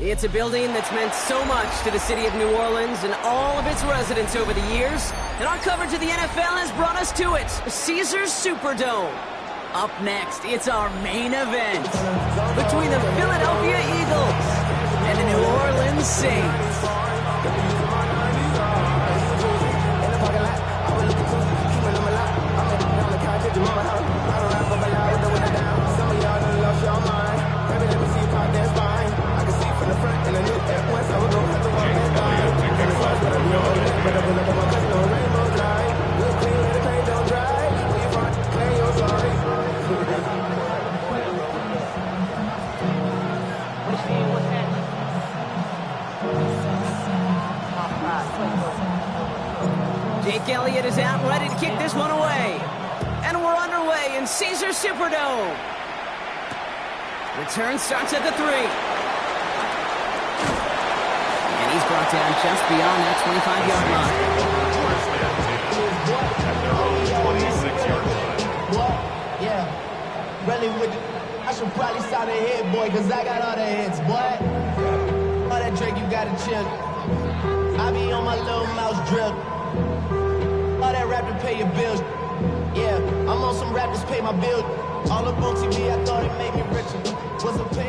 It's a building that's meant so much to the city of New Orleans and all of its residents over the years. And our coverage of the NFL has brought us to it, Caesars Superdome. Up next, it's our main event between the Philadelphia Eagles and the New Orleans Saints. Jake Elliott is out, ready to kick this one away. And we're underway in Caesars Superdome. Return starts at the 3. And he's brought down just beyond that 25-yard line. Yeah, really I should probably start a hit, boy, because I got all the hits, boy. All that drink, you gotta chill. I be on my little mouse drill. All that rap to pay your bills. Yeah, I'm on some rap to pay my bills. All up on TV, I thought it made me richer.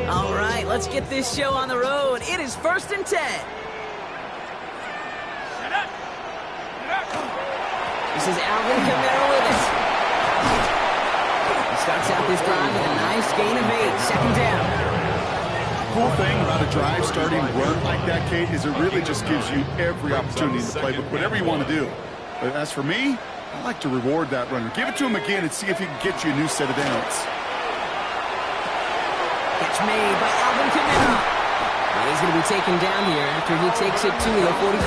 All right, let's get this show on the road. It is 1st and 10. This is Alvin Kamara with it. He starts out this drive with a nice gain of 8. Second down. Cool thing about a drive starting run like that, Kate, is it really just gives you every opportunity to play whatever you want to do. But as for me, I like to reward that runner. Give it to him again and see if he can get you a new set of downs. Catch made by Alvin Kamara. He's going to be taken down here after he takes it to the 45.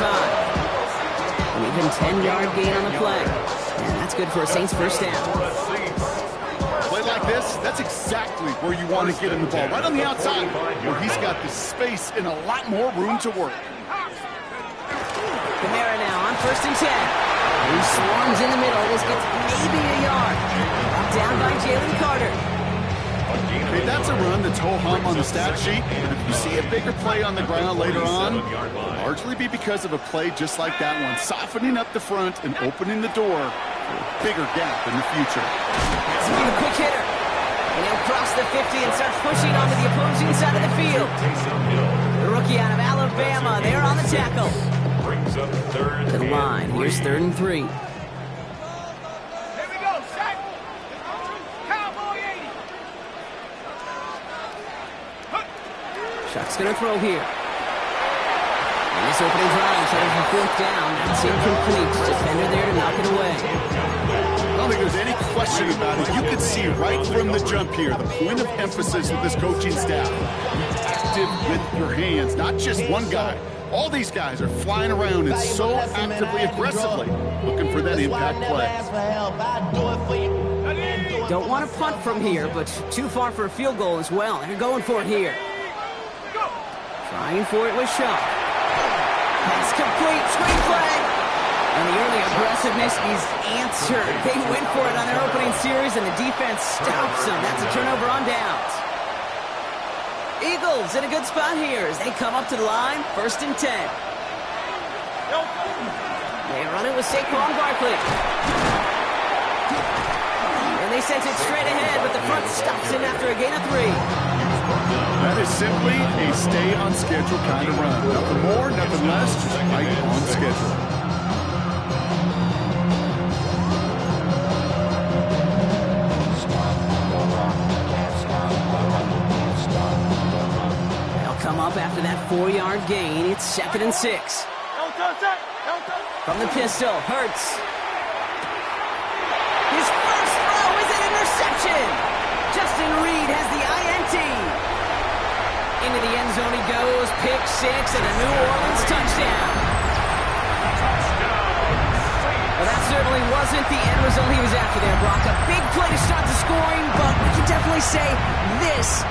An even 10-yard gain on the play. And that's good for a Saints first down. Play like this, that's exactly where you want to get him the ball. Right on the outside, where he's got the space and a lot more room to work. Kamara now on 1st and 10. He swarms in the middle. This gets maybe a yard. Brought down by Jalen Carter. Hey, that's a run that's ho-hum on the stat sheet, but if you see a bigger play on the ground later on, it'll largely be because of a play just like that one, softening up the front and opening the door for a bigger gap in the future. That's a quick hitter. And he'll cross the 50 and start pushing onto the opposing side of the field. The rookie out of Alabama, they're on the tackle. To the line, here's 3rd and 3. Chuck's going to throw here. And this opening drive headed for 4th down. That's incomplete. Defender there to knock it away. I don't think there's any question about it. You can see right from the jump here the point of emphasis with this coaching staff. Active with your hands, not just one guy. All these guys are flying around and so actively, aggressively looking for that impact play. Don't want to punt from here, but too far for a field goal as well. They're going for it here. Trying for it with Shaw. Pass complete, screen flag. And the early aggressiveness is answered. They went for it on their opening series, and the defense stops them. That's a turnover on downs. Eagles in a good spot here as they come up to the line, 1st and 10. They run it with Saquon Barkley. And they sent it straight ahead, but the front stops him after a gain of 3. That is simply a stay on schedule kind of run. Nothing more, nothing less, just right on schedule. They'll come up after that 4-yard gain. It's 2nd and 6. From the pistol, Hurts. His first throw is an interception. Justin Reed has the INT. Into the end zone he goes, pick 6, and a New Orleans touchdown. Well, that certainly wasn't the end result he was after there, Brock. A big play to start the scoring, but we can definitely say this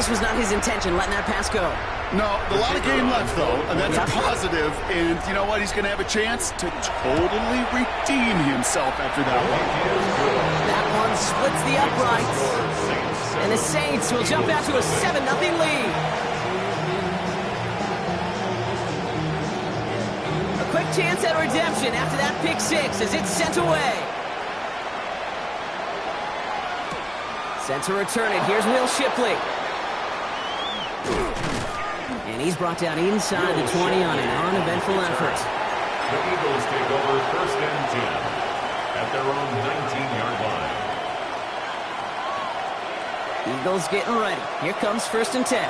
was not his intention, letting that pass go. No, a lot of game left, though, and that's a positive. And you know what? He's going to have a chance to totally redeem himself after that one. That one splits the uprights. And the Saints will jump out to a 7-0 lead. A quick chance at redemption after that pick six as it's sent away. Sent to return it. Here's Will Shipley. And he's brought down inside the 20 on an uneventful effort. The Eagles take over 1st and 10 at their own 19-yard line. Eagles getting ready. Here comes 1st and 10.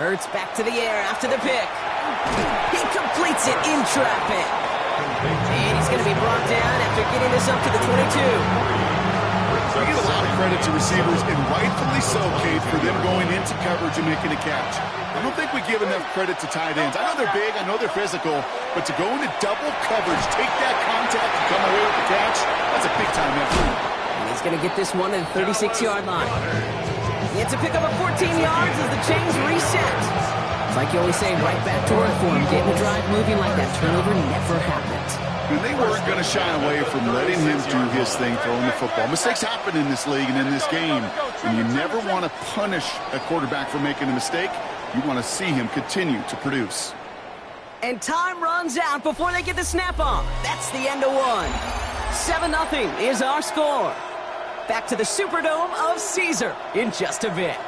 Hurts back to the air after the pick. He completes it in traffic. And he's going to be brought down after getting this up to the 22. We give a lot of credit to receivers, and rightfully so, Kate, for them going into coverage and making a catch. I don't think we give enough credit to tight ends. I know they're big, I know they're physical, but to go into double coverage, take that contact, and come away with the catch, that's a big-time effort. And he's going to get this one at the 36-yard line. He had to pick up a 14 yards as the chains reset. It's like you always say, right back to work for him. Getting the drive moving like that turnover never happened. And they weren't going to shy away from letting him do his thing, throwing the football. Mistakes happen in this league and in this game. And you never want to punish a quarterback for making a mistake. You want to see him continue to produce. And time runs out before they get the snap on. That's the end of one. 7-0 is our score. Back to the Superdome of Caesar in just a bit.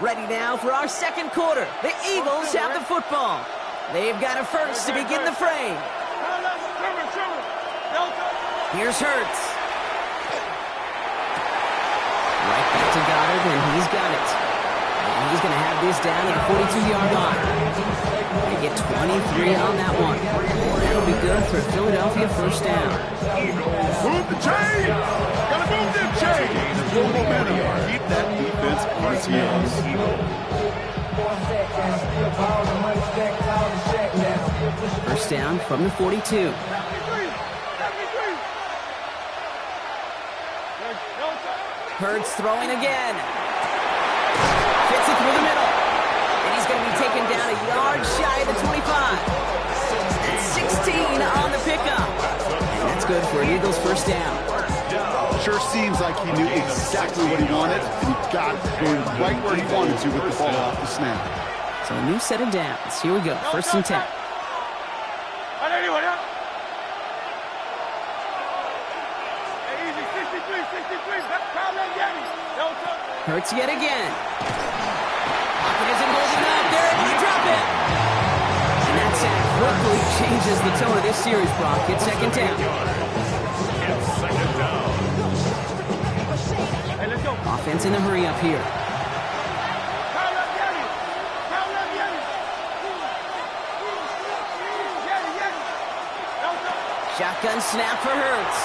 Ready now for our second quarter. The Eagles have the football. They've got it first to begin the frame. Here's Hurts. Right back to Goddard, and he's got it. And he's going to have this down at the 42-yard line. They get 23 on that one. That'll be good for Philadelphia first down. Move the chain! Gotta move them chain! Full momentum. Keep that defense on its heels. First down from the 42. Hurts throwing again. Fits it through the middle. And he's going to be taken down a yard shy of the 25. That's 16 on the pickup. And that's good for an Eagles first down. Sure seems like he knew exactly what he wanted, and he got it going right where he wanted to with the ball off the snap. So a new set of downs. Here we go. 1st and 10. Hurts yet again. Pocket isn't holding up. They're able to drop it. And that sack quickly changes the tone of this series, Brock. It's 2nd down. Offense in the hurry up here. Shotgun snap for Hurts.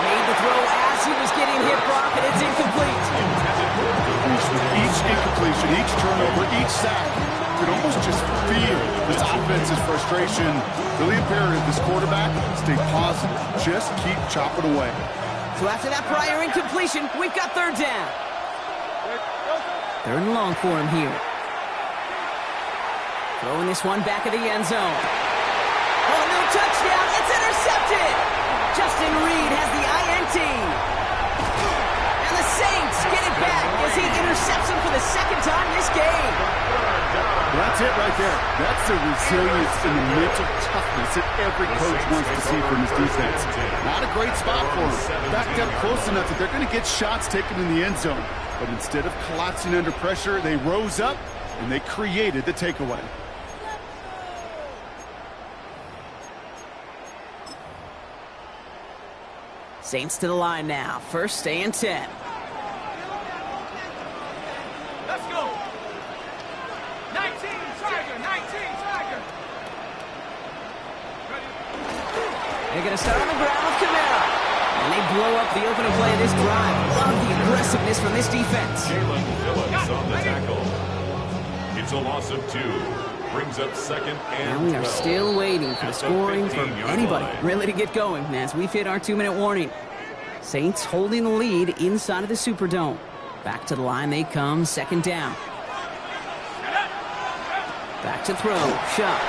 Made the throw as he was getting hit, Brock, and it's incomplete. With each incompletion, each turnover, each sack, you could almost just feel this offense's frustration. Really imperative, this quarterback, stay positive. Just keep chopping away. So after that prior incompletion, we've got 3rd down. 3rd and long for him here. Throwing this one back of the end zone. Oh, no touchdown. It's intercepted. Justin Reed has the INT. And the Saints get it back as he intercepts him for the 2nd time this game. That's it right there. That's the resilience and the mental toughness that every coach wants to see from his defense. Not a great spot for him. Backed up close enough that they're going to get shots taken in the end zone. But instead of collapsing under pressure, they rose up and they created the takeaway. Saints to the line now. 1st and 10. Let's go. 19, Tiger. 19, Tiger. They're going to start on the ground with Kamara. And they blow up the opening play of this drive. Love the aggressiveness from this defense. Jalen Phillips on the tackle. It's a loss of 2. Brings up 2nd and 12. And we are still waiting for the scoring for anybody really to get going as we've hit our 2-minute warning. Saints holding the lead inside of the Superdome. Back to the line they come, second down. Back to throw, Shuck.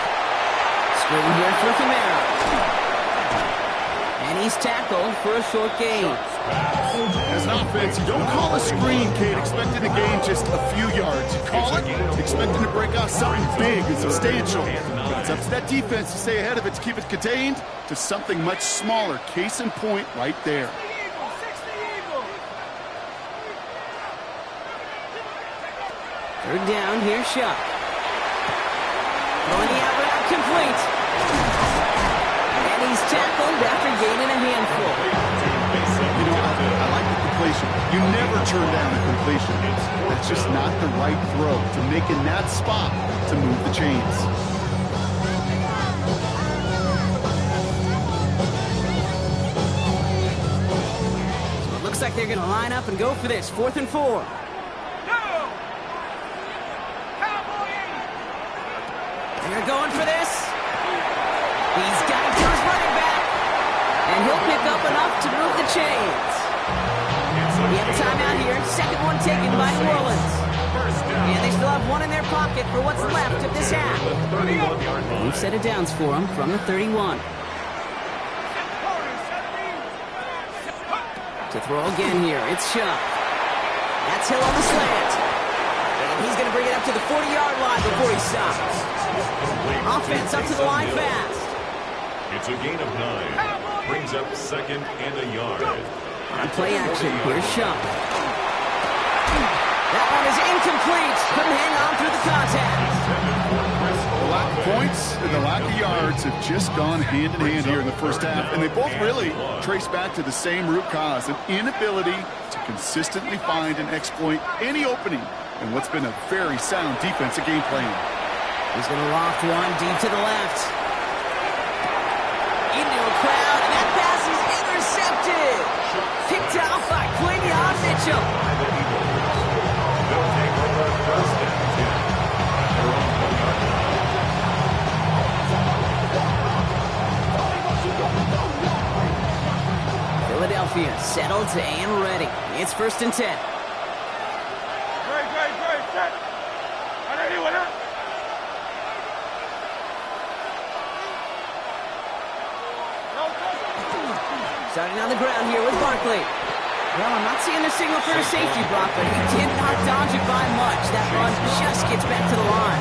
Screen here for Camara. And he's tackled for a short gain. As an offense, you don't call a screen, Kate, expecting to gain just a few yards. You call it expecting to break off something big and substantial. But it's up to that defense to stay ahead of it, to keep it contained to something much smaller. Case in point right there. Third down, here's Shuck. Throwing the out route, complete. And he's tackled after gaining a handful. You know, I like the completion. You never turn down a completion. That's just not the right throw to make in that spot to move the chains. So it looks like they're going to line up and go for this. 4th and 4. They're going for this. He's got it to his running back. And he'll pick up enough to move the chains. We have a timeout here. Second one taken by New Orleans. And they still have one in their pocket for what's left of this half. We've set it downs for them from the 31. To throw again here, it's Shuck. That's Hill on the slant. And he's going to bring it up to the 40-yard line before he stops. Offense up to the line fast. It's a gain of 9. Brings up second and a yard. On play action, here's Shuck. That one is incomplete. Couldn't hang on through the contact. The lack of points and the lack of yards have just gone hand in hand here in the first half, and they both really trace back to the same root cause, an inability to consistently find and exploit any opening in what's been a very sound defensive game plan. He's going to loft one deep to the left. Into a crowd, and that pass is intercepted. Picked out by Quinion Mitchell. They'll take over first and 10. They're on the yard line. Philadelphia settled and ready. It's 1st and 10. Starting on the ground here with Barkley. Well, I'm not seeing the signal for a safety, Brock, but he did not dodge it by much. That run just gets back to the line.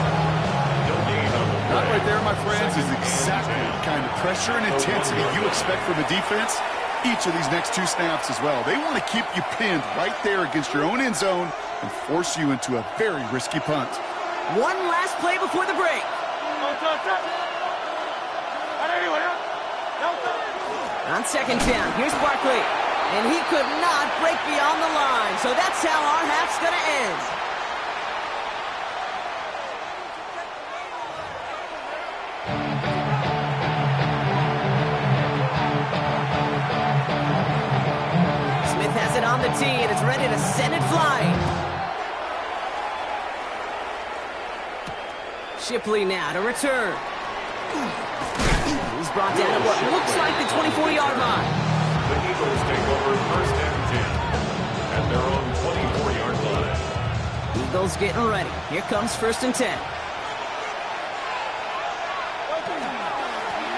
That right there, my friends, is exactly the kind of pressure and intensity you expect from a defense. Each of these next 2 snaps as well. They want to keep you pinned right there against your own end zone and force you into a very risky punt. One last play before the break. On second down, here's Barkley. And he could not break beyond the line. So that's how our half's going to end. Smith has it on the tee and is ready to send it flying. Shipley now to return. He's brought down at what looks like the 24-yard line. The Eagles take over first and 10 at their own 24-yard line. Eagles getting ready. Here comes 1st and 10.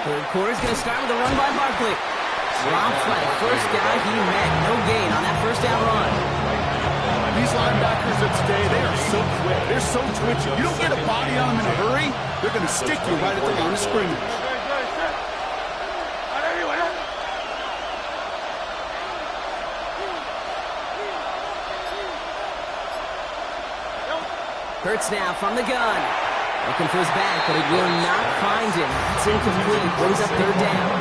Third quarter's going to start with a run by Barkley. Dropped by the first guy he met. No gain on that first down run. These linebackers of today, they are so quick. They're so twitchy. You don't get a body on them in a hurry, they're going to stick you right at the line of scrimmage. Hurts now from the gun. Looking for his back, but it will not find him. It's incomplete. Brings up 3rd down.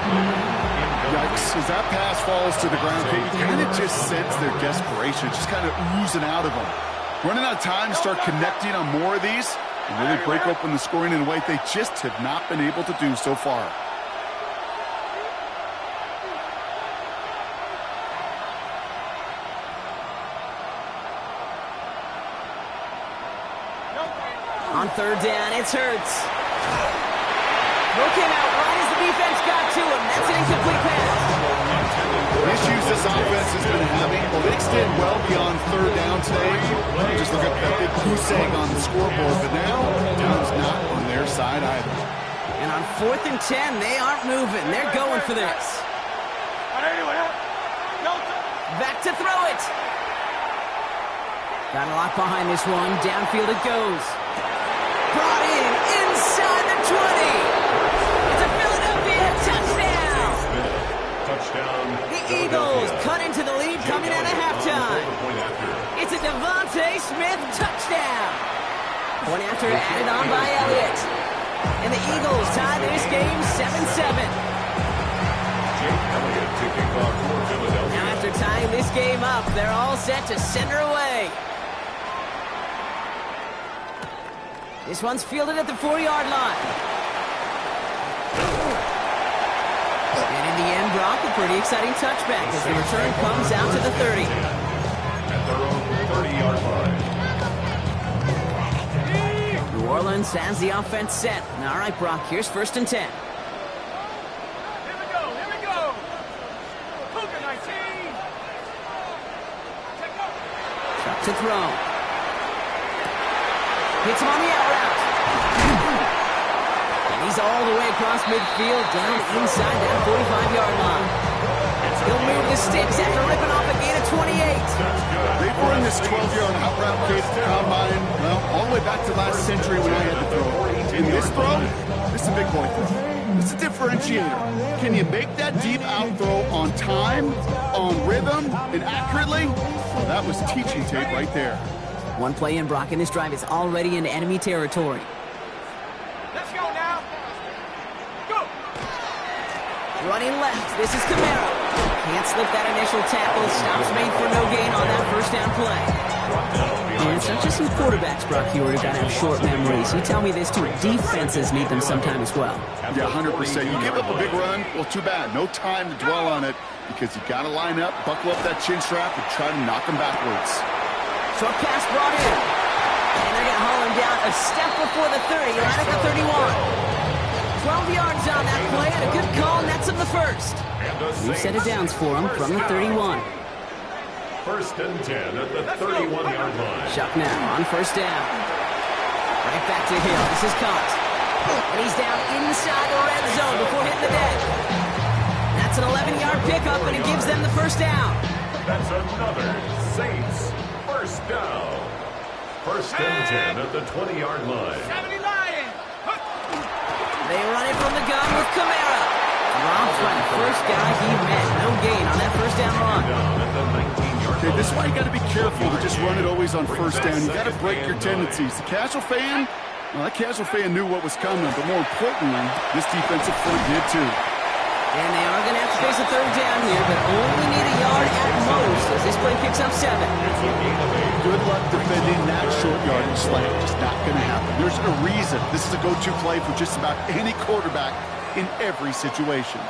Yikes. As that pass falls to the ground, you kind of just sense their desperation, just kind of oozing out of them. Running out of time to start connecting on more of these and really break open the scoring in a way they just have not been able to do so far. On 3rd down, it's Hurts. Broke him out right as the defense got to him. That's an incomplete pass. issues this offense has been having, well, they extend well beyond third down today. Just look at that big goose egg on the scoreboard, but now down's not on their side either. And on 4th and 10, they aren't moving. They're going for this. Back to throw it. Got a lot behind this one. Downfield it goes. Brought in inside the 20. It's a Philadelphia touchdown. Touchdown. The Eagles cut into the lead coming out of halftime. It's a Devontae Smith touchdown. Point after added on by Elliott. And the Eagles tie this game 7-7. Now after tying this game up, they're all set to send her away. This one's fielded at the 4-yard line. And in the end, Brock, a pretty exciting touchback as the return comes out to the 30. At their own 30-yard line. New Orleans has the offense set. All right, Brock, here's 1st and 10. To throw. Hits him on the out route. And he's all the way across midfield, down inside that 45-yard line. He'll move the sticks after ripping off a gain of 28. They've run this 12-yard out route case at the combine, well, all the way back to last century when I had to throw. In this throw, this is a big boy throw. It's a differentiator. Can you make that deep out throw on time, on rhythm, and accurately? Well, that was teaching tape right there. One play in, Brock, and this drive is already in enemy territory. Let's go now. Go. Running left, this is Camaro. Can't slip that initial tackle. Stops made for no gain on that first down play. And it's not just some quarterbacks, Brock Hewitt, who got to have short memories. You tell me this too. Defenses need them sometime as well. Yeah, 100%. You give up a big run, well, too bad. No time to dwell on it because you got to line up, buckle up that chin strap, and try to knock them backwards. Short pass brought in. And they're going to haul him down a step before the 30, right at the 31. 12 yards on that play, and a good call nets him the first. New set of downs for him from the 31. 1st and 10 at the 31-yard line. Shuck now on 1st down. Right back to Hill. This is caught. And he's down inside the red zone before hitting the deck. That's an 11-yard pickup, and it gives them the 1st down. That's another Saints 1st down. 1st and 10 at the 20-yard line. 70 Lions. They run it from the gun with Camara. Dropped by the first guy he met. No gain on that 1st down run. Down at the 19-yard Okay, this is why you got to be careful to just run it always on 1st down. You got to break your tendencies. The casual fan, well, that casual fan knew what was coming, but more importantly, this defensive front did too. And they are going to have to face a 3rd down here, but only need a yard at most as this play picks up 7. Good luck defending that short yardage slant. Just not going to happen. There's a reason this is a go-to play for just about any quarterback in every situation.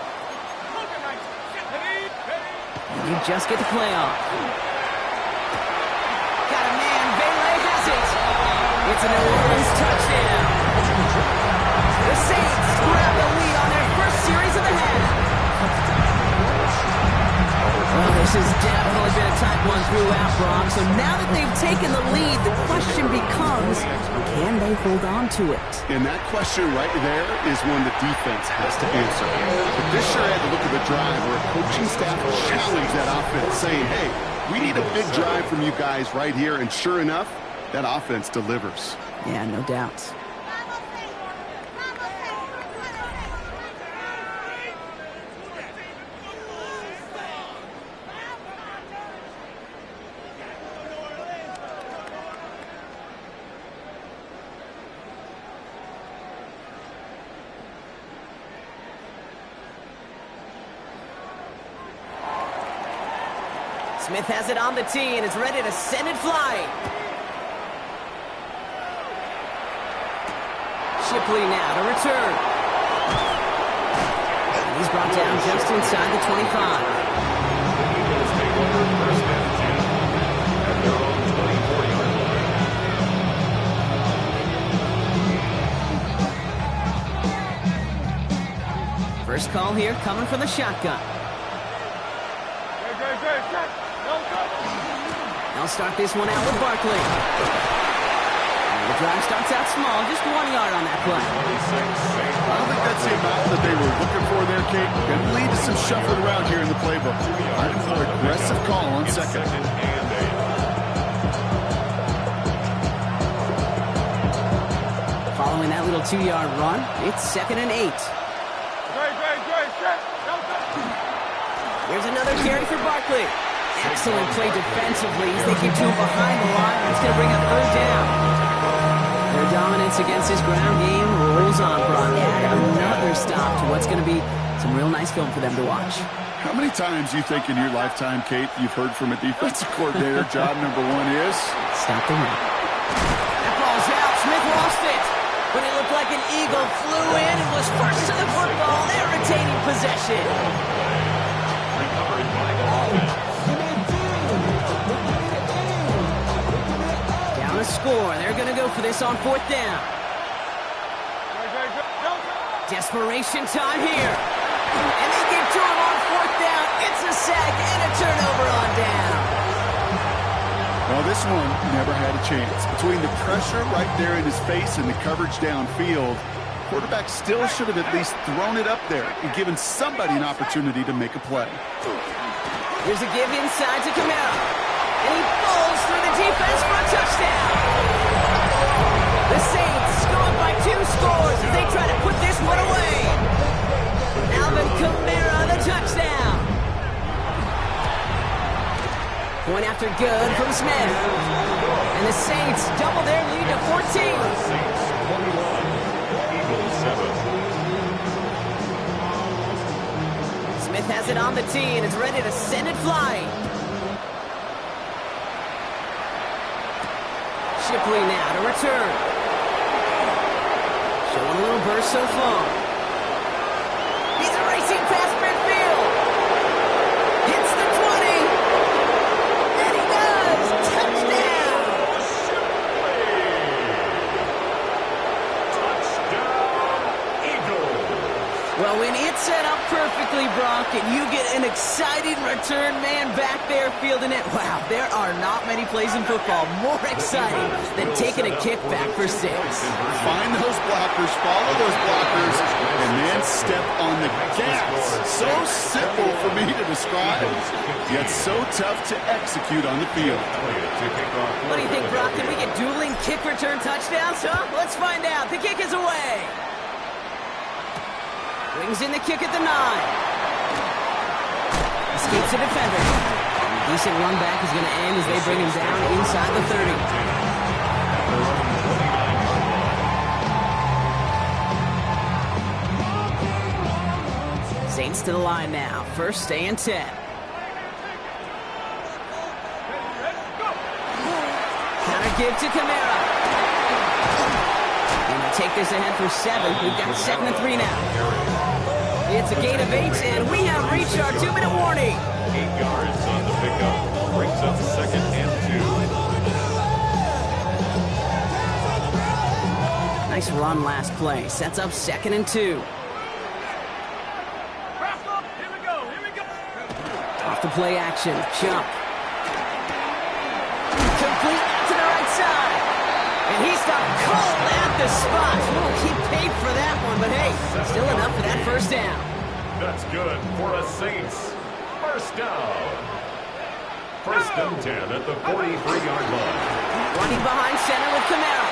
And you just get the play off. Got a man. Bailey has it. It's a New Orleans touchdown. The Saints grab the lead on their first series of the half. Well, this has definitely been a tight one throughout, Brock. So now that they've taken the lead, the question becomes, can they hold on to it? And that question right there is one the defense has to answer. But this sure had to look at the drive where a coaching staff challenged that offense, saying, hey, we need a big drive from you guys right here. And sure enough, that offense delivers. Yeah, no doubt. Smith has it on the tee and is ready to send it flying. Shipley now to return. And he's brought down just inside the 25. Eagles take over 1st and 10 at their own 24-yard line. First call here coming from the shotgun. They'll start this one out with Barkley. And the drive starts out small, just 1 yard on that play. I don't think that's the amount that they were looking for there, Kate. Going to lead to some shuffling around here in the playbook. Looking for an aggressive call on second. Following that little 2-yard run, it's 2nd and 8. Here's another carry for Barkley. Excellent play defensively as they keep 2 behind the line. It's going to bring up 3rd down. Their dominance against this ground game rolls on, Brock. Add another stop to what's going to be some real nice film for them to watch. How many times you think in your lifetime, Kate, you've heard from a defensive coordinator, job number 1 is? Stop the run. That ball's out. Smith lost it. But it looked like an eagle flew in and was first to the football. They're retaining possession. Down a score. They're going to go for this on 4th down. Desperation time here. And they get to him on 4th down. It's a sack and a turnover on down. Well, this one never had a chance. Between the pressure right there in his face and the coverage downfield, quarterback still should have at least thrown it up there and given somebody an opportunity to make a play. Here's a give inside to Camara. And he falls through the defense for a touchdown. The Saints go up by 2 scores as they try to put this one away. Alvin Kamara, the touchdown. Point after good from Smith. And the Saints double their lead to 14. Saints 21, Eagles 7. Smith has it on the tee and is ready to send it flying. Shipley now to return. Showing a little burst so far. He's racing past midfield. Hits the 20. And he does. Touchdown. Touchdown, Eagles. Well, when it's set up perfectly, Brock, and you get an exciting return man back there fielding it, wow, there are not many plays in football more exciting than taking a kick back for 6. Find those blockers, follow those blockers, and then step on the gas. So simple for me to describe, yet so tough to execute on the field. What do you think, Brock? Can we get dueling kick return touchdowns, huh? Let's find out. The kick is away. Brings in the kick at the 9. Escapes the defender. A decent run back is going to end as they bring him down inside the 30. Saints to the line now. 1st and 10. Counter give to Camara. And they'll take this ahead for 7. We've got 2nd and 3 now. It's a gain of 8, and we have reached our 2-minute warning. 8 yards on the pickup. Brings up 2nd and 2. Nice run last play. Sets up 2nd and 2. Off the play action. Jump. Complete to the right side. And he stopped cold at the spot. We'll keep paid for that one, but hey, still enough for that 1st down. That's good for a Saints 1st down. 1st and 10 at the 43-yard line. Running behind center with Camara.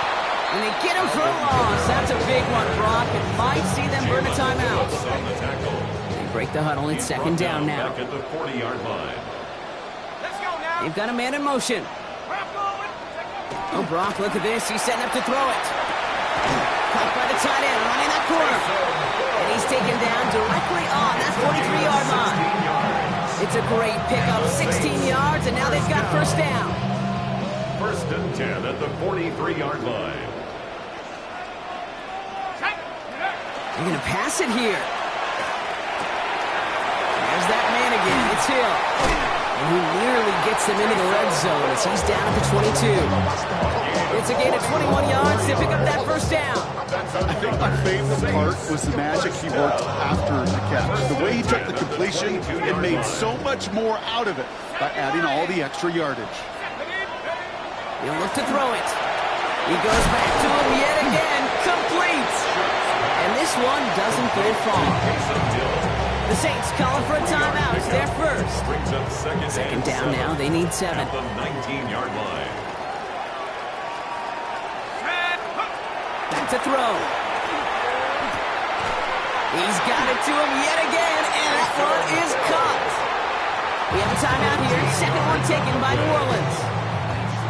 And they get him for a loss. That's a big one, Brock. It might see them burn a timeout. On the tackle. They break the huddle. It's 2nd down now. Back at the 40-yard line. Let's go now. They've got a man in motion. Oh, Brock, look at this. He's setting up to throw it. Caught by the tight end, running that corner. And he's taken down directly on that 43-yard line. It's a great pickup, 16 yards, and now they've got 1st down. 1st and 10 at the 43-yard line. They're going to pass it here. There's that man again. It's Hill. And he nearly gets them into the red zone as he's down at the 22. It's a gain of 21 yards to pick up that 1st down. I think my favorite part was the magic he worked after the catch. The way he took the completion and made so much more out of it by adding all the extra yardage. He'll look to throw it. He goes back to him yet again. Complete. And this one doesn't go far. The Saints calling for a timeout. It's their first. Second down now. They need 7. At the 19-yard line. Back to throw. He's got it to him yet again, and that one is caught. We have a timeout here. Second one taken by New Orleans.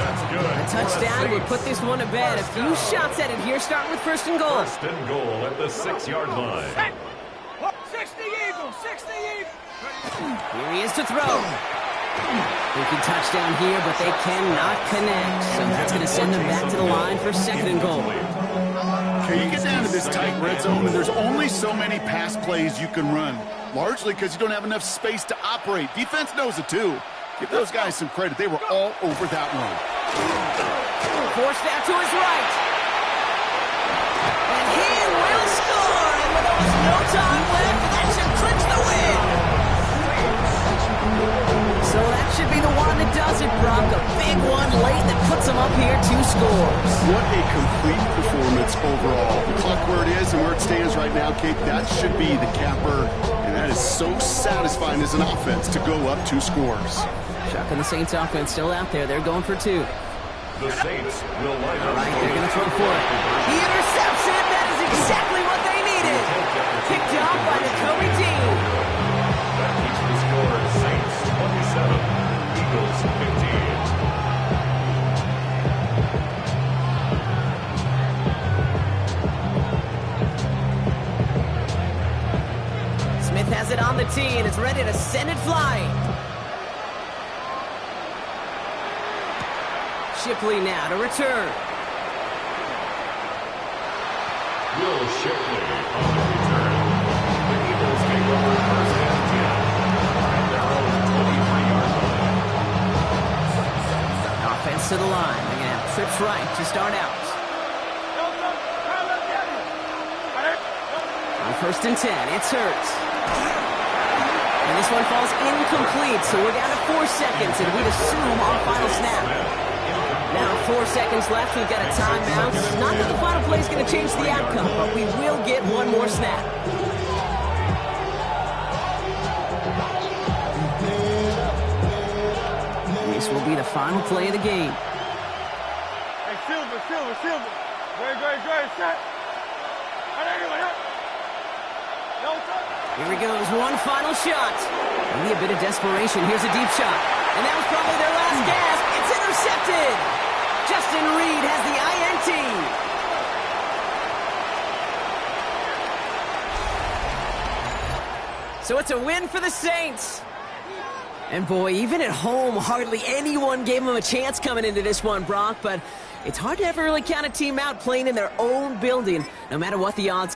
That's good. A touchdown would put this one to bed. A few shots at it here, starting with first and goal. First and goal at the 6-yard line. 60 Eagles, 60 Eagles. Here he is to throw. They can touchdown here, but they cannot connect. So that's going to send them back to the line for second and goal. Okay, you get down to this tight red zone, and there's only so many pass plays you can run, largely because you don't have enough space to operate. Defense knows it, too. Give those guys some credit. They were all over that one. Forced out to his right. And he will score. And with almost no time left, that should clinch the win. So that should be the one that does it, Brock. A big one late that puts them up here 2 scores. What a complete performance overall. The clock where it is and where it stands right now, Kate, that should be the capper. And that is so satisfying as an offense to go up 2 scores. Chuck and the Saints offense still out there. They're going for 2. The Saints will line up. All right, they're going to throw for it. He intercepts it. That is exactly what they needed. Picked off by Nakobe Dean. That keeps the score Saints 27, Eagles 15. Smith has it on the tee and is ready to send it flying. Shipley now to return. Will Shipley on the return. The Eagles take over first and 10 at their own 23-yard line. Offense to the line. They're going to have trips right to start out. On first and 10, it's Hurts. And this one falls incomplete, so we're down to 4 seconds, and we'd assume on final snap. Now 4 seconds left, we've got a timeout. Not that the final play is going to change the outcome, but we will get one more snap. This will be the final play of the game. Hey, Silver. Great, set. Here he goes, one final shot. Maybe a bit of desperation. Here's a deep shot. And that was probably their last gasp. It's intercepted. Justin Reed has the INT. So it's a win for the Saints. And boy, even at home, hardly anyone gave them a chance coming into this one, Brock. But it's hard to ever really count a team out playing in their own building, no matter what the odds.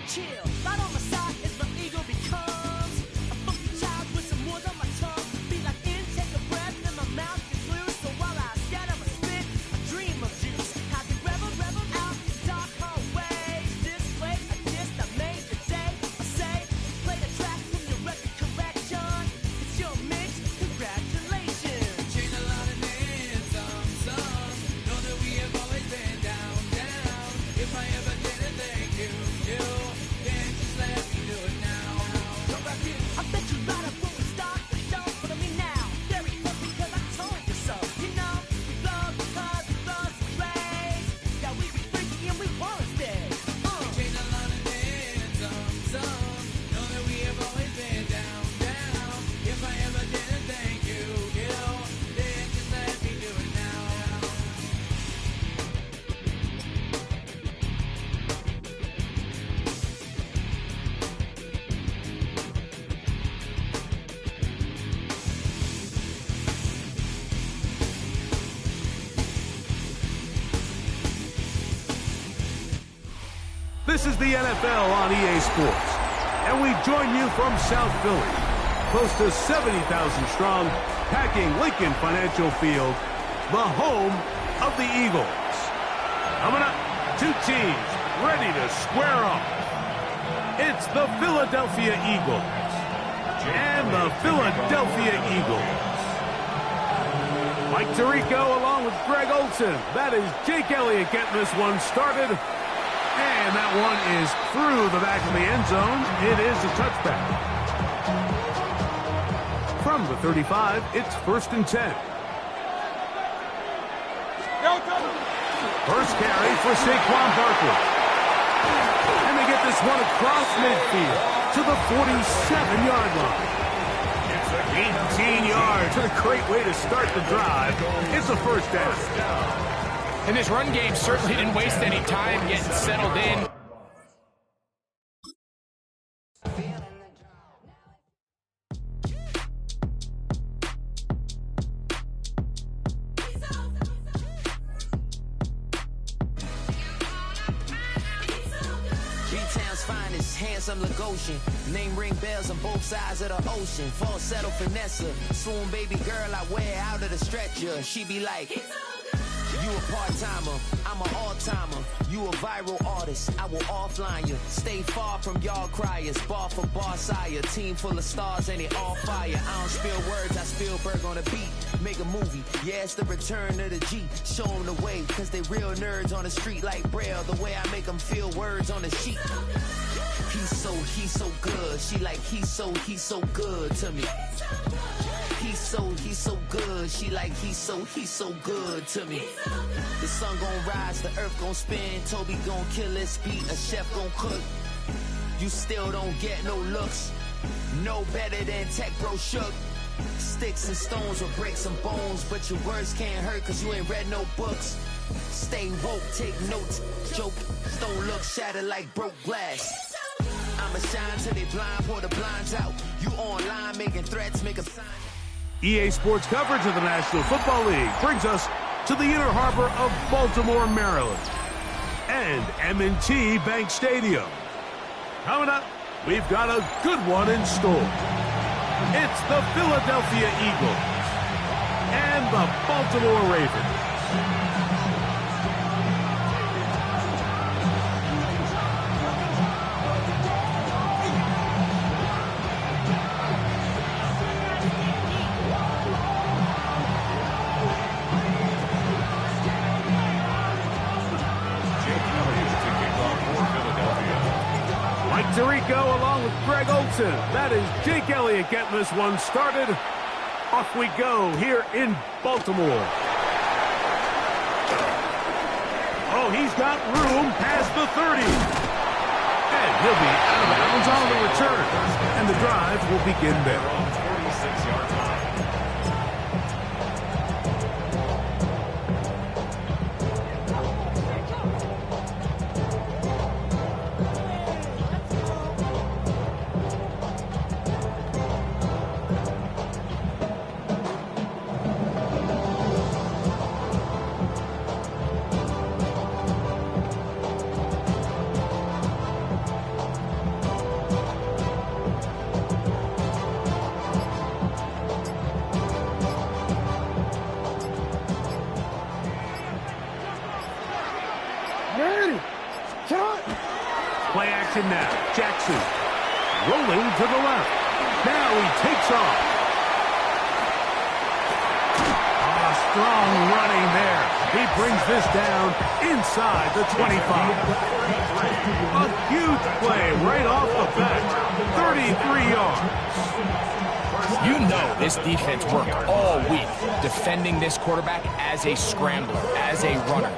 Chill, right on my side is my ego becomes a funky child with some words on my tongue. Be like intake a breath and my mouth gets loose. So while I scatter my spit, I dream of juice. How to rebel out the dark hallways. This way, I guess I made the day. I say, play the track from your record collection. It's your mix, congratulations. Change a lot of names, some. Know that we have always been down. If I ever didn't thank you. I bet you right up when we start the show, but I mean now, very close because I told you so. You know, we love because we love to play. Yeah, we be freaky and we wanna stay. We change a lot of names, some. Know that we have always been down. If I ever didn't thank you, then just let me do it now. This is the NFL on EA Sports, and we join you from South Philly, close to 70,000 strong, packing Lincoln Financial Field, the home of the Eagles. Coming up, 2 teams ready to square off. It's the Philadelphia Eagles and the Philadelphia Eagles. Mike Tirico along with Greg Olsen. That is Jake Elliott getting this one started. And that one is through the back of the end zone. It is a touchback. From the 35, it's 1st and 10. First carry for Saquon Barkley. And they get this one across midfield to the 47-yard line. 18 yards. A great way to start the drive. It's a first down. And this run game certainly didn't waste any time getting settled in. Handsome Lagosian, name ring bells on both sides of the ocean. Falsetto Vanessa, swoon baby girl I wear out of the stretcher. She be like, you a part-timer, I'm an all-timer. You a viral artist, I will offline you. Stay far from y'all criers, bar for bar sire. Team full of stars and they all fire. I don't spill words, I Spielberg on the beat. Make a movie, yeah, it's the return of the G. Show them the way, cause they real nerds on the street like Braille. The way I make them feel words on the sheet. He's so good. She like, he's so good to me. He's so good. She like, he's so good to me. The sun gon' rise, the earth gon' spin. Toby gon' kill this beat, a chef gon' cook. You still don't get no looks. No better than Tech Bro Shook. Sticks and stones will break some bones, but your words can't hurt cause you ain't read no books. Stay woke, take notes, joke, don't look shattered like broke glass. I'ma shine till they blind, pour the blinds out. You online making threats, make a sign. EA Sports coverage of the National Football League brings us to the inner harbor of Baltimore, Maryland, and M&T Bank Stadium. Coming up, we've got a good one in store. It's the Philadelphia Eagles and the Baltimore Ravens. Tirico along with Greg Olsen. That is Jake Elliott getting this one started. Off we go here in Baltimore. Oh, he's got room past the 30. And he'll be out of bounds on the return. And the drive will begin there. 46-yard line. Play action now. Jackson rolling to the left. Now he takes off. Strong running there. He brings this down inside the 25. A huge play right off the bat. 33 yards. You know this defense worked all week defending this quarterback as a scrambler, as a runner.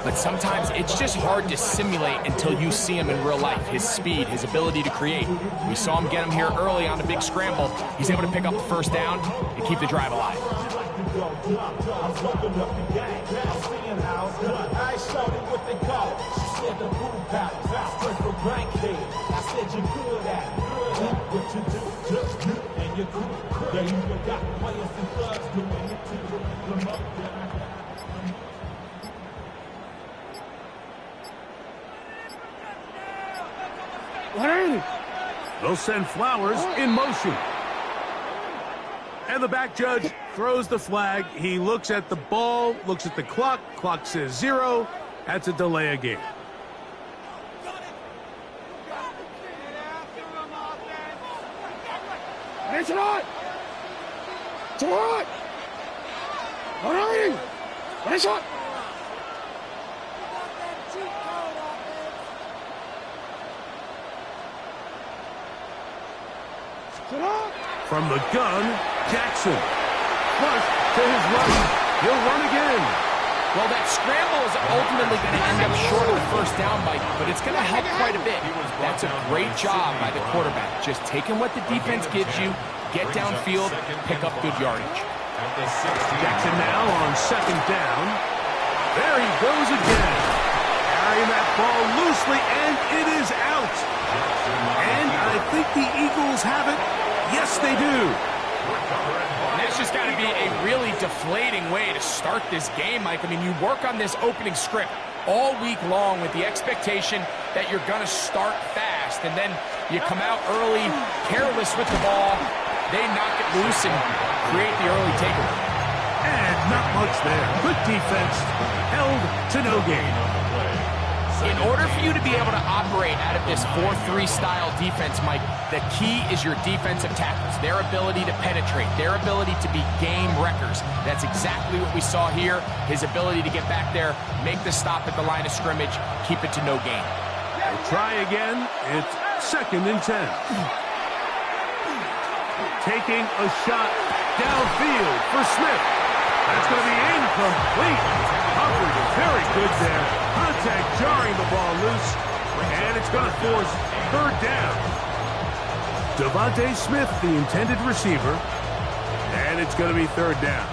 But sometimes it's just hard to simulate until you see him in real life. His speed, his ability to create. We saw him get him here early on the big scramble. He's able to pick up the first down and keep the drive alive. They'll send Flowers in motion. And the back judge throws the flag. He looks at the ball, looks at the clock. Clock says 0. That's a delay of game. It's on! It's on! All right! It's on! From the gun, Jackson. Flush to his right. He'll run again. Well, that scramble is ultimately going to end up short of the first down, Mike, but it's going to help quite a bit. That's a great job by the quarterback. Just taking what the defense gives you, get downfield, pick up good yardage. Jackson now on second down. There he goes again. Carrying that ball loosely, and it is out. And I think the Eagles have it. Yes, they do. That's just got to be a really deflating way to start this game, Mike. I mean, you work on this opening script all week long with the expectation that you're going to start fast, and then you come out early, careless with the ball. They knock it loose and create the early takeaway. And not much there. Good defense, held to no gain. In order for you to be able to operate out of this 4-3 style defense, Mike, the key is your defensive tackles, their ability to penetrate, their ability to be game wreckers. That's exactly what we saw here, his ability to get back there, make the stop at the line of scrimmage, keep it to no gain. We'll try again. It's 2nd and 10. Taking a shot downfield for Smith. That's going to be incomplete. Coverage is very good there. Contact jarring the ball loose. And it's going to force 3rd down. Devontae Smith, the intended receiver. And it's going to be 3rd down.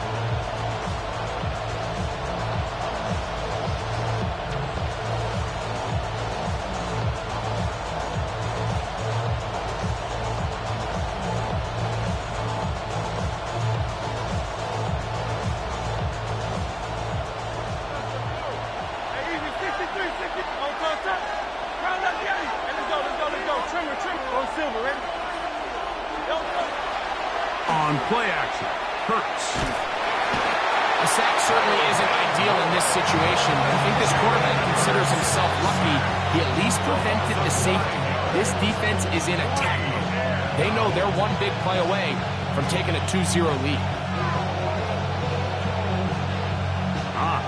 On play action, Hurts. A sack certainly isn't ideal in this situation, but I think this quarterback considers himself lucky. He at least prevented the safety. This defense is in attack mode. They know they're one big play away from taking a 2-0 lead.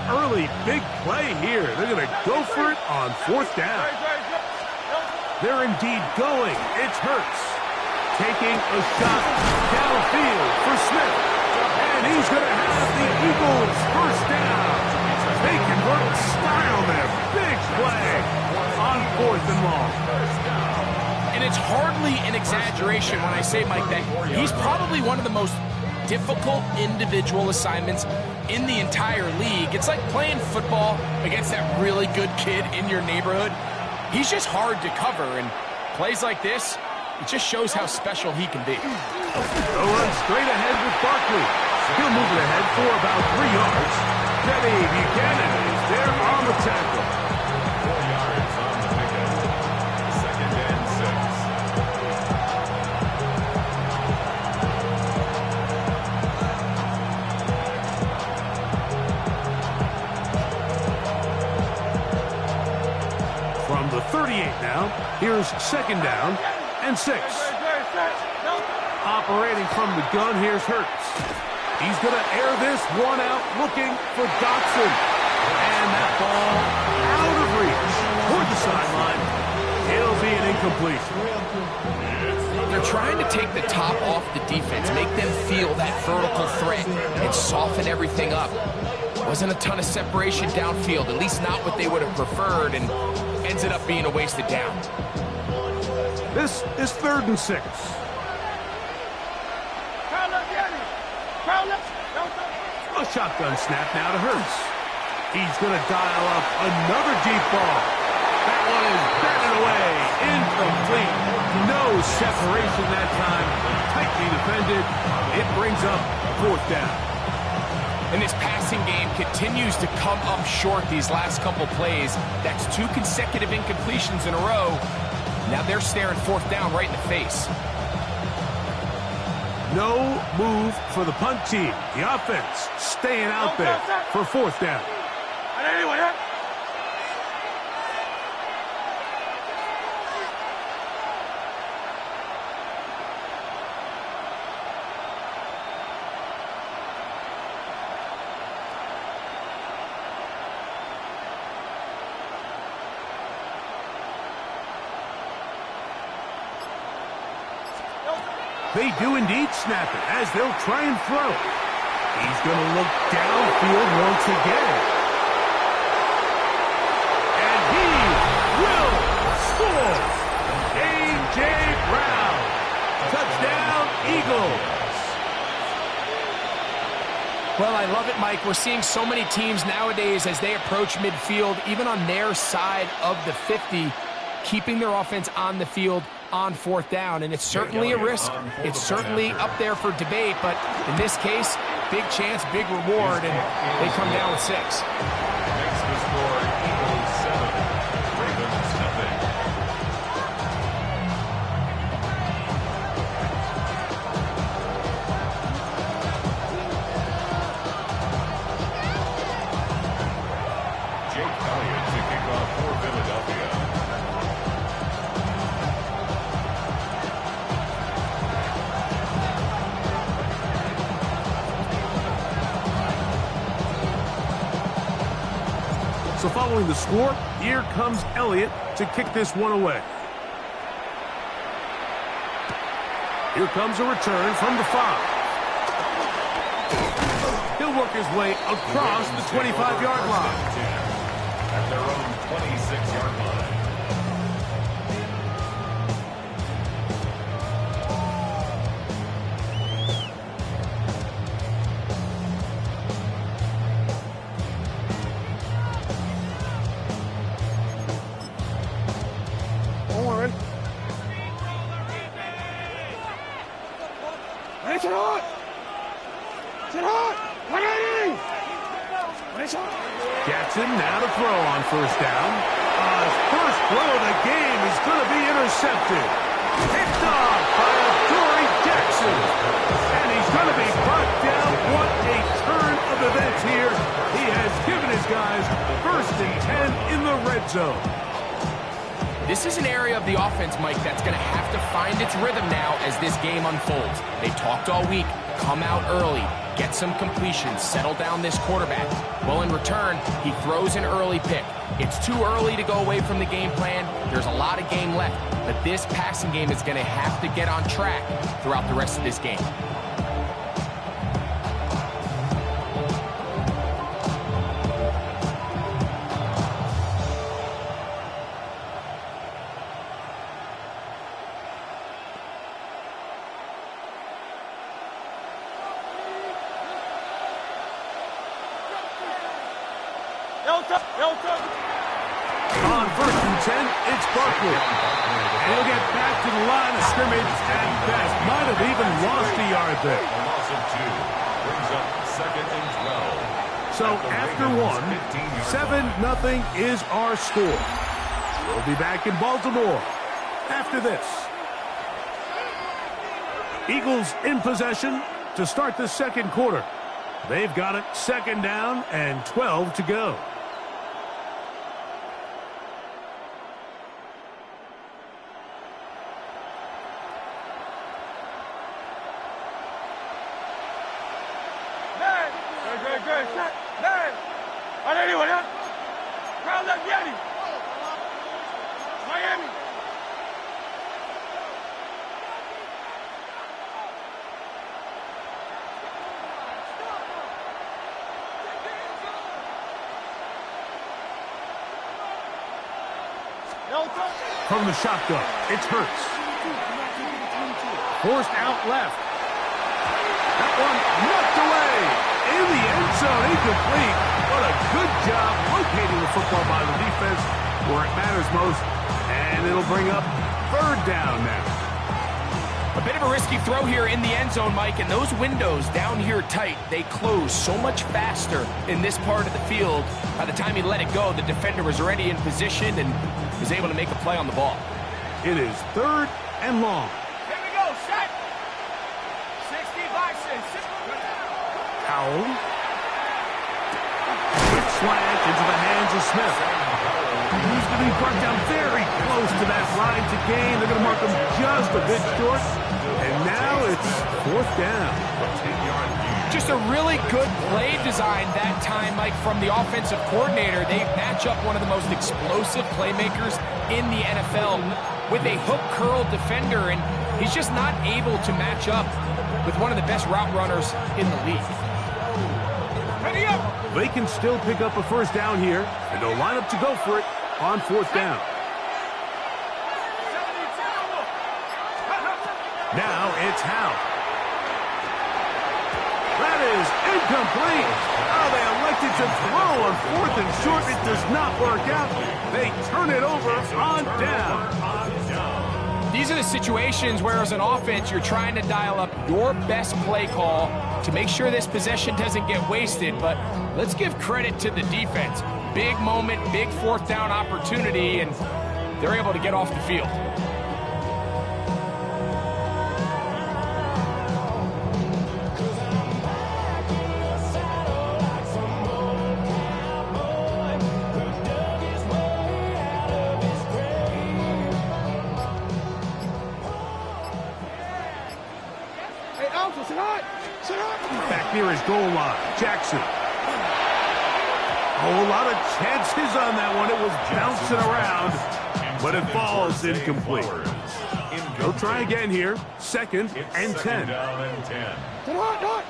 Early big play here. They're going to go for it on 4th down. They're indeed going. It's Hurts. Taking a shot downfield for Smith. And he's going to have the Eagles 1st down. They convert in style there. Big play on 4th and long. And it's hardly an exaggeration when I say, Mike, that he's probably one of the most difficult individual assignments in the entire league. It's like playing football against that really good kid in your neighborhood. He's just hard to cover, and plays like this, it just shows how special he can be. They'll run straight ahead with Barkley. He'll move it ahead for about 3 yards. Teddy Buchanan is there on the tackle. 4 yards on the pickup. 2nd and 6. From the 38 now, here's 2nd down and 6. Operating from the gun, here's Hurts. He's going to air this one out, looking for Dotson. And that ball out of reach toward the sideline. It'll be an incompletion. They're trying to take the top off the defense, make them feel that vertical threat, and soften everything up. Wasn't a ton of separation downfield, at least not what they would have preferred, and ends it up being a wasted down. This is 3rd and 6. A shotgun snap now to Hurts. He's going to dial up another deep ball. That one is batted away. Incomplete. No separation that time. Tightly defended. It brings up 4th down. And this passing game continues to come up short these last couple plays. That's 2 consecutive incompletions in a row. Now they're staring 4th down right in the face. No move for the punt team. The offense staying out there for 4th down. They do indeed snap it as they'll try and throw. He's going to look downfield once again. And he will score. A.J. Brown. Touchdown, Eagles. Well, I love it, Mike. We're seeing so many teams nowadays as they approach midfield, even on their side of the 50, keeping their offense on the field on 4th down. And it's certainly a risk. It's certainly up there for debate. But in this case, big chance, big reward, and they come down with 6. Makes the score Eagles 7, Ravens nothing. Jake Elliott to kick off for Philadelphia. So following the score, here comes Elliott to kick this one away. Here comes a return from the 5. He'll work his way across the 25-yard line. At their own 26-yard line. Jackson now to throw on 1st down. His first throw of the game is going to be intercepted. Picked off by Dory Jackson. And he's going to be brought down. What a turn of events here. He has given his guys 1st and 10 in the red zone. This is an area of the offense, Mike, that's going to have to find its rhythm now as this game unfolds. They talked all week. Come out early. Get some completions. Settle down this quarterback. Well, in return, he throws an early pick. It's too early to go away from the game plan. There's a lot of game left. But this passing game is going to have to get on track throughout the rest of this game. On 1st and 10, it's Barkley. And he'll get back to the line of scrimmage and best. Might have even lost a yard there. A loss of 2 brings up 2nd and 12. So after 1, 7-0 is our score. We'll be back in Baltimore after this. Eagles in possession to start the 2nd quarter. They've got it 2nd down and 12 to go. From the shotgun, it's Hurts. Forced out left. That one knocked away. In the end zone, incomplete. What a good job locating the football by the defense where it matters most. And it'll bring up 3rd down now. A bit of a risky throw here in the end zone, Mike, and those windows down here tight, they close so much faster in this part of the field. By the time he let it go, the defender was already in position and was able to make a play on the ball. It is 3rd and long. Here we go, set. 65, 6. Powell. Quick slant into the hands of Smith. He's going to be brought down very close to that line to gain. They're going to mark him just a bit short. And now it's 4th down. Just a really good play design that time, Mike, from the offensive coordinator. They match up one of the most explosive playmakers in the NFL with a hook curl defender. And He's just not able to match up with one of the best route runners in the league. Ready up! They can still pick up a first down here, and they'll line up to go for it on fourth down. Now it's Howe. That is incomplete. Oh, they elected to throw on fourth and short. It does not work out. They turn it over on down. These are the situations where, as an offense, you're trying to dial up your best play call to make sure this possession doesn't get wasted. But let's give credit to the defense. Big moment, big fourth down opportunity, and they're able to get off the field. Back near his goal line, Jackson. A whole lot of chances on that one. It was bouncing around, but it falls incomplete. They'll try again here. Second and 10. Down and 10. Sit hot.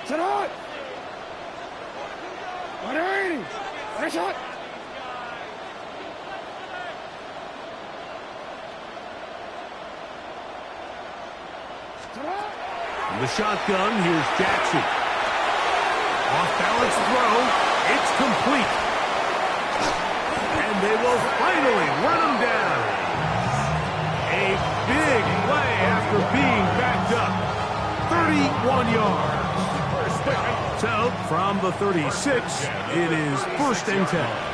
Sit hot. 180. Nice shot. From the shotgun, here's Jackson. Off-balance throw. It's complete. And they will finally run him down. A big play after being backed up. 31 yards. So, from the 36, it is first and 10.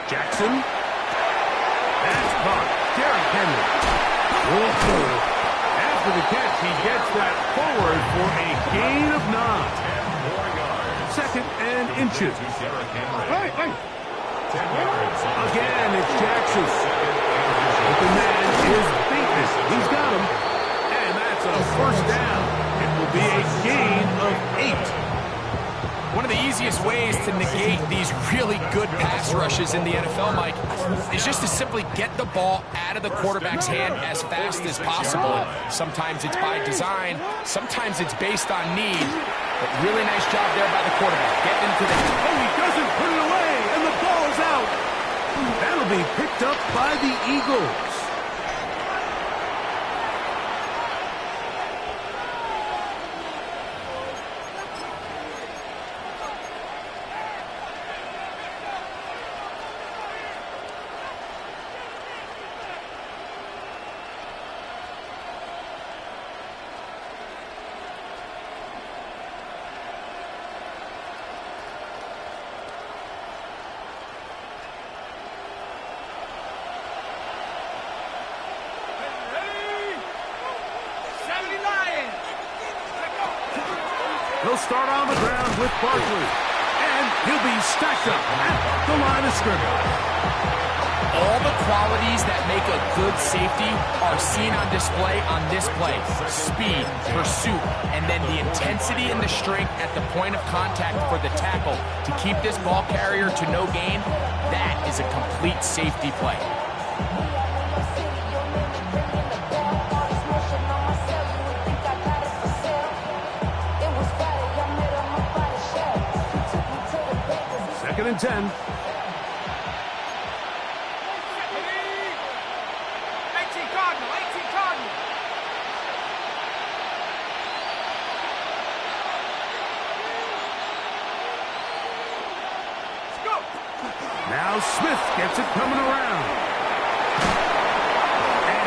Jackson. That's caught. Derrick Henry. After the catch, he gets that forward for a gain of 9. 10 more yards. Second and inches. Derrick Henry. Hey. 10 yards. Again, it's Jackson. But the man is beaten. He's got him. And that's a first down. It will be a gain of 8. One of the easiest ways to negate these really good pass rushes in the NFL, Mike, is just to simply get the ball out of the quarterback's hand as fast as possible. And sometimes it's by design, sometimes it's based on need. But really nice job there by the quarterback. Getting into the... Oh, he doesn't put it away, and the ball is out. That'll be picked up by the Eagles. He'll start on the ground with Barkley. And he'll be stacked up at the line of scrimmage. All the qualities that make a good safety are seen on display on this play. Speed, pursuit, and then the intensity and the strength at the point of contact for the tackle to keep this ball carrier to no gain. That is a complete safety play. Second and 10. Now Smith gets it coming around.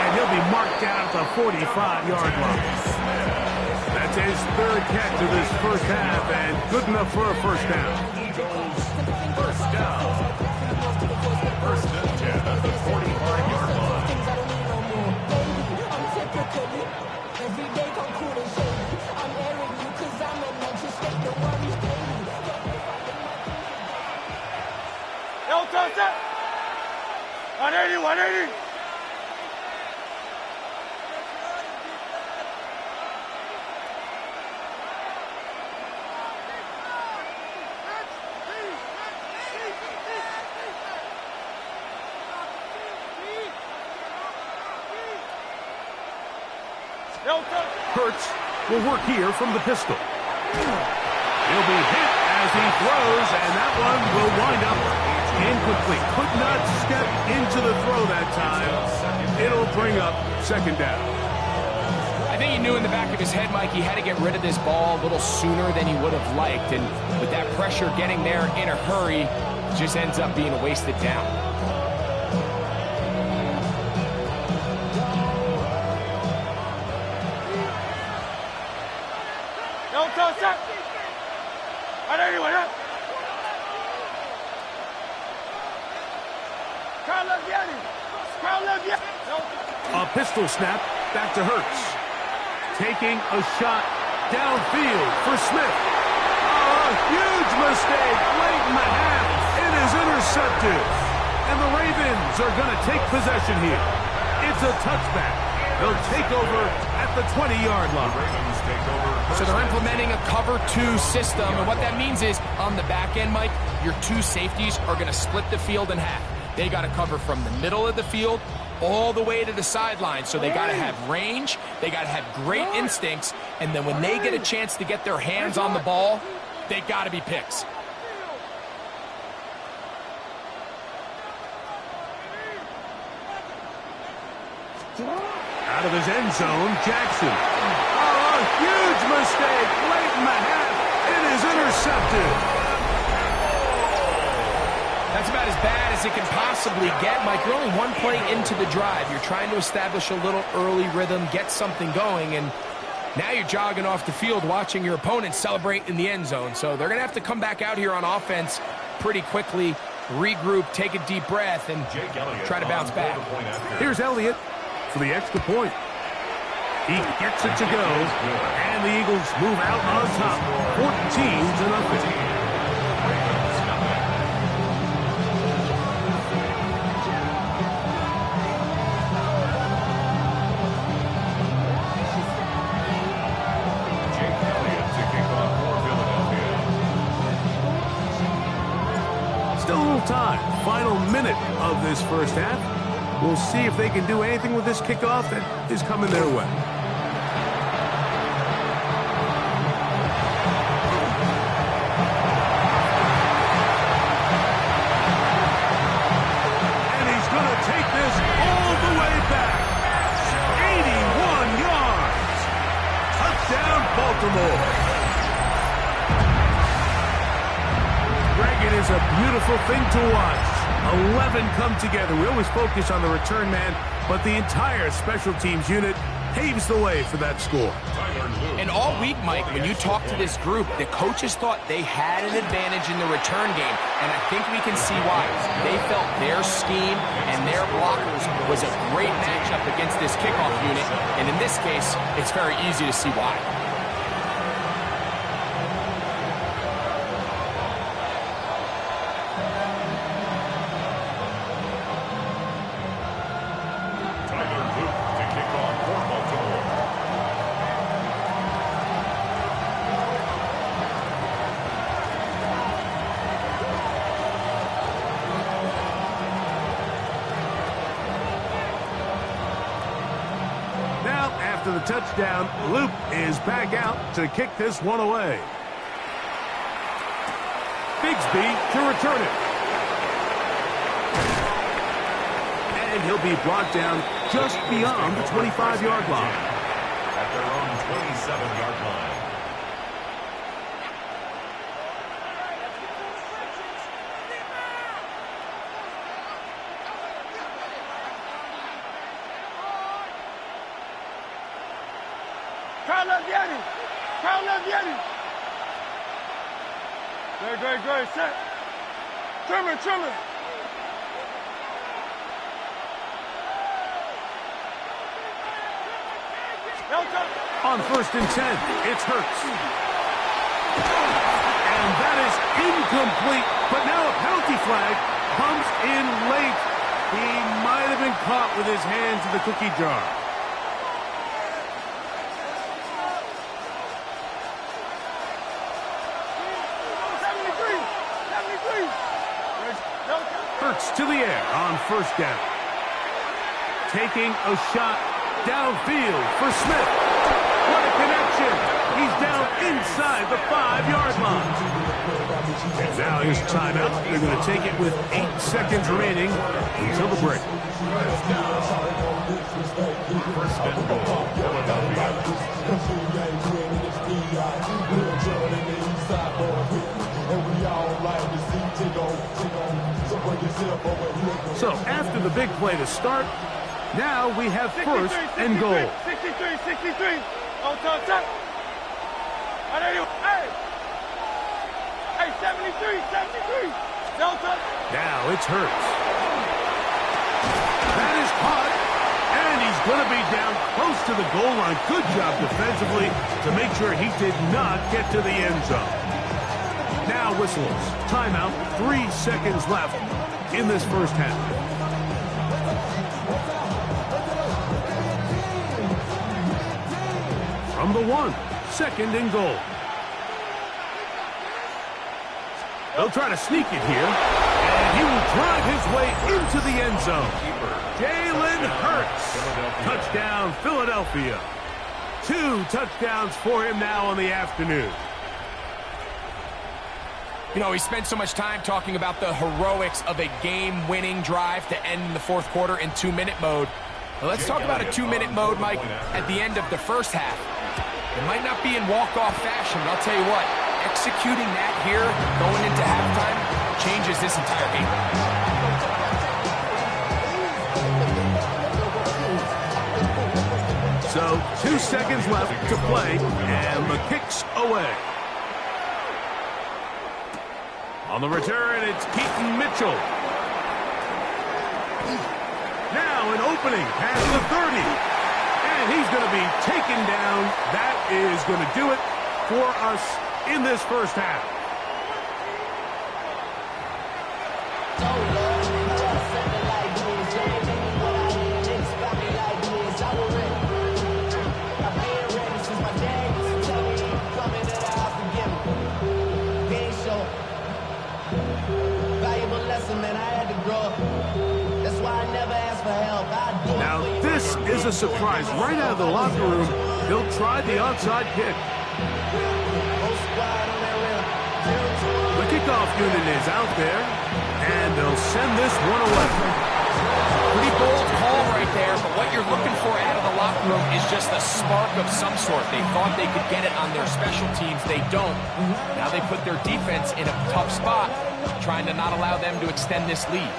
And he'll be marked down at the 45-yard line. That's his third catch of this first half, and good enough for a first down. Eagles, first down. First and 10 at the 45-yard line. Yo, touch that. 180. Hurts will work here from the pistol. He'll be hit as he throws, and that one will wind up incomplete. Could not step into the throw that time. It'll bring up second down. I think he knew in the back of his head, Mike, he had to get rid of this ball a little sooner than he would have liked. And with that pressure getting there in a hurry, just ends up being a wasted down. A pistol snap back to Hurts. Taking a shot downfield for Smith. Oh, a huge mistake late in the half. It is intercepted. And the Ravens are going to take possession here. It's a touchback. They'll take over at the 20-yard line. So they're implementing a cover 2 system, and what that means is on the back end, Mike, your 2 safeties are going to split the field in half. They got to cover from the middle of the field all the way to the sideline. So they got to have range, they got to have great instincts, and then when they get a chance to get their hands on the ball, they got to be picks. Out of his end zone, Jackson. Oh, a huge mistake late in the half. It is intercepted. That's about as bad as it can possibly get, Mike. You're only one play into the drive. You're trying to establish a little early rhythm, get something going, and now you're jogging off the field watching your opponent celebrate in the end zone. So they're going to have to come back out here on offense pretty quickly, regroup, take a deep breath, and try to bounce back. Here's Elliott for the extra point. He gets it to go, and the Eagles move out on top, 14-0. Still a little time. Final minute of this first half. We'll see if they can do anything with this kickoff that is coming their way. And he's going to take this all the way back. 81 yards. Touchdown, Baltimore. It is a beautiful thing to watch. 11 come together. We always focus on the return man, but the entire special teams unit paves the way for that score. And all week, Mike, when you talk to this group, the coaches thought they had an advantage in the return game, and I think we can see why. They felt their scheme and their blockers was a great matchup against this kickoff unit, and in this case, it's very easy to see why. After the touchdown, Luke is back out to kick this one away. Bigsby to return it. And he'll be brought down just beyond the 25-yard line. At their own 27-yard line. Great, set. Trimmer. On 1st and 10, it's Hurts. And that is incomplete, but now a penalty flag comes in late. He might have been caught with his hands in the cookie jar. Hurts to the air on 1st down. Taking a shot downfield for Smith. What a connection. He's down inside the 5-yard line. And now here's timeout. They're going to take it with 8 seconds remaining until the break. So after the big play to start, now we have first and goal. 63. On top. Hey, 73. Delta. Now it's Hurts. That is caught, and he's going to be down close to the goal line. Good job defensively to make sure he did not get to the end zone. Now whistles. Timeout. 3 seconds left in this first half. From the 1, second and goal. They'll try to sneak it here, and he will drive his way into the end zone. Jalen Hurts. Touchdown, Philadelphia. 2 touchdowns for him now on the afternoon. You know, he spent so much time talking about the heroics of a game-winning drive to end in the fourth quarter in 2-minute mode. Well, let's talk about a 2-minute mode, Mike, at the end of the first half. It might not be in walk-off fashion, but I'll tell you what, executing that here, going into halftime, changes this entire game. So 2 seconds left to play, and the kick's away. On the return, it's Keaton Mitchell. Now an opening past the 30. And he's going to be taken down. That is going to do it for us in this first half. Now, this is a surprise. Right out of the locker room, he'll try the onside kick. The kickoff unit is out there, and they'll send this one away. Pretty bold call right there, but what you're looking for out of the locker room is just a spark of some sort. They thought they could get it on their special teams. They don't. Now they put their defense in a tough spot, trying to not allow them to extend this lead.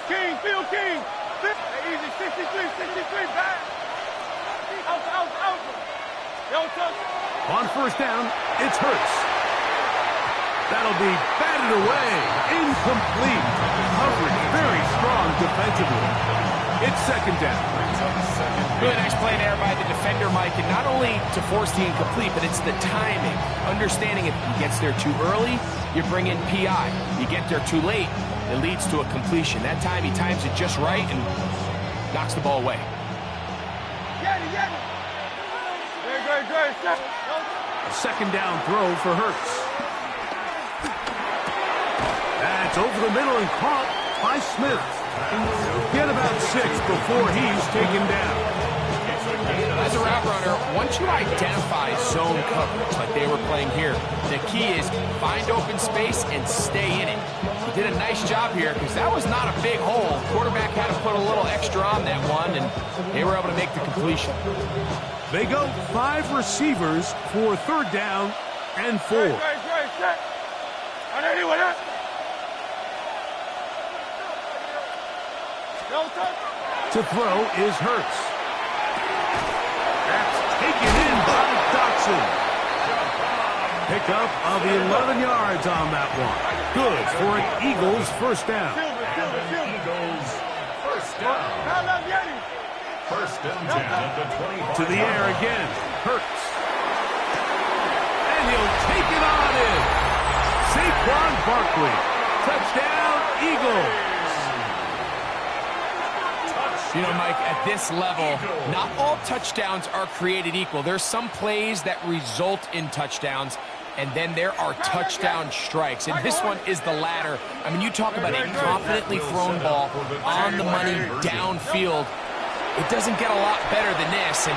King, Phil King. Easy, 63, back. Out. Don't touch. On first down, it's Hurts. That'll be batted away. Incomplete. Coverage very strong defensively. It's second down. Really nice play there by the defender, Mike, and not only to force the incomplete, but it's the timing. Understanding if he gets there too early, you bring in PI. You get there too late, it leads to a completion. That time he times it just right and knocks the ball away. Great. Second down throw for Hurts. That's over the middle and caught by Smith. Get about 6 before he's taken down. As a route runner, once you identify zone coverage like they were playing here, the key is find open space and stay in it. He did a nice job here because that was not a big hole. Quarterback had to put a little extra on that one, and they were able to make the completion. They go 5 receivers for third down and 4. Great. Set. On anyone else? Don't touch. To throw is Hurts. That's taken in by Dotson. Pickup of 11 yards on that one. Good for an Eagles first down. Eagles first down. First and 10 at the 25. To the air again. Hurts. And he'll take it on in. Saquon Barkley. Touchdown, Eagles. You know, Mike, at this level, not all touchdowns are created equal. There's some plays that result in touchdowns. And then there are touchdown strikes. And this one is the latter. I mean, you talk about a confidently thrown ball on the money downfield. It doesn't get a lot better than this. And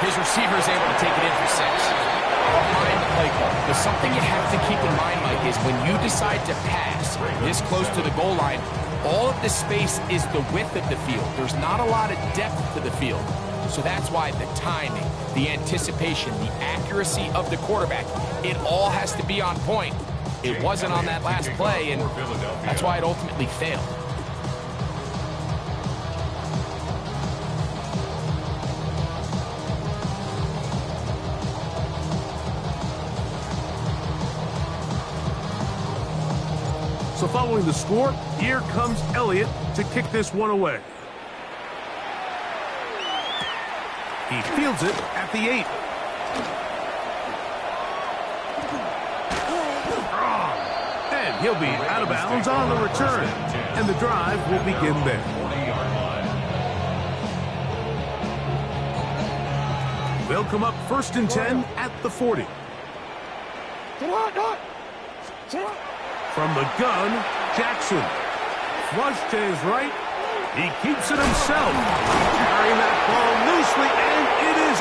his receiver is able to take it in for 6. Behind the play call. But something you have to keep in mind, Mike, is when you decide to pass this close to the goal line, all of the space is the width of the field. There's not a lot of depth to the field. So that's why the timing, the anticipation, the accuracy of the quarterback, it all has to be on point. It wasn't on that last play, and that's why it ultimately failed. So following the score, here comes Elliott to kick this one away. He fields it at the 8. And he'll be out of bounds on the return. And the drive will begin there. They'll come up 1st and 10 at the 40. From the gun, Jackson. Flush to his right. He keeps it himself. Carrying that ball loosely, and it is